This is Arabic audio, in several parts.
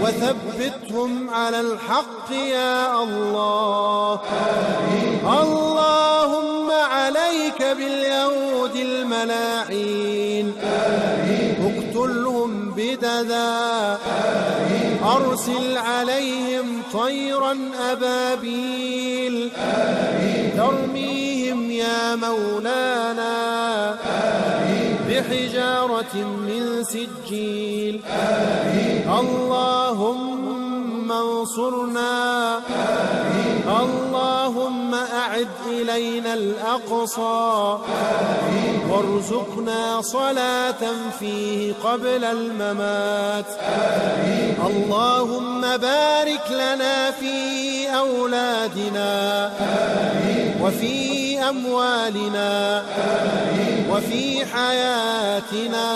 وثبتهم على الحق يا الله. اللهم عليك باليهود الملاعين، اقتلهم بددا، أرسل عليهم طيرا أبابيل ترميهم يا مولانا بحجارة من سجيل. اللهم انصرنا، اللهم أعد إلينا الأقصى وارزقنا صلاة فيه قبل الممات. اللهم بارك لنا في أولادنا وفي أموالنا وفي حياتنا.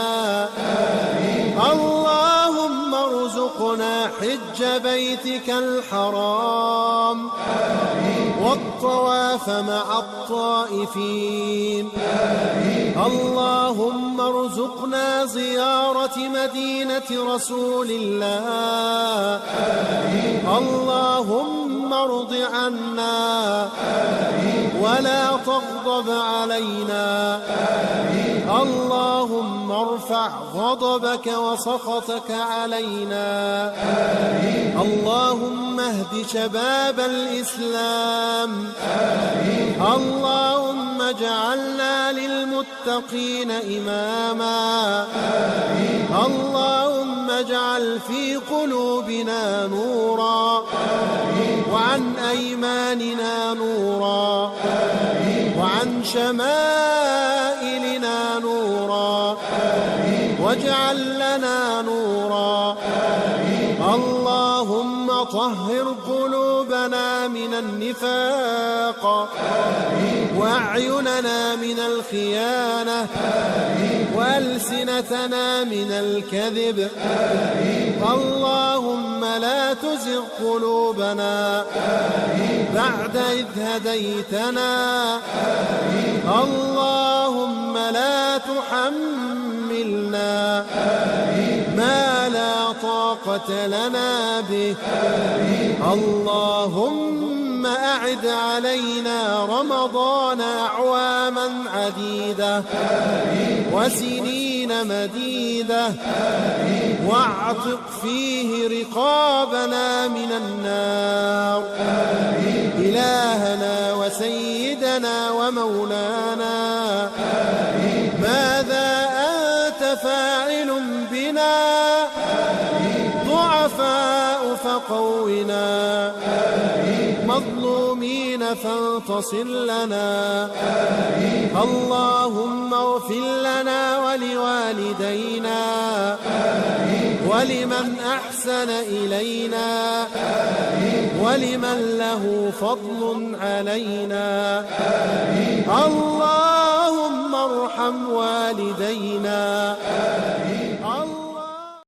اللهم ارزقنا حج بيتك الحرام والطواف مع الطائفين. اللهم ارزقنا زيارة مدينة رسول الله. اللهم ارض عنا ولا تغضب علينا. اللهم ارفع غضبك وسخطك علينا. اللهم اهد شباب الإسلام. اللهم اجعلنا للمتقين إماما. اللهم اجعل في قلوبنا نورا وعن أيماننا نورا وعن شمائلنا نورا واجعل لنا نورا. اللهم طهر قلوبنا من النفاق وأعيننا من الخيانة وألسنتنا من الكذب. اللهم لا تزغ قلوبنا بعد إذ هديتنا. اللهم لا تحملنا ما لا طاقة لنا به. اللهم أعد علينا رمضان أعواما عديدة وسنين مديدة، واعتق فيه رقابنا من النار. إلهنا وسيدنا ومولانا، ماذا أنت فاعل بنا؟ ضعفاء فقونا، مظلومين فانتصر لنا. اللهم اغفر لنا ولوالدينا ولمن أحسن إلينا ولمن له فضل علينا. اللهم ارحم والدينا.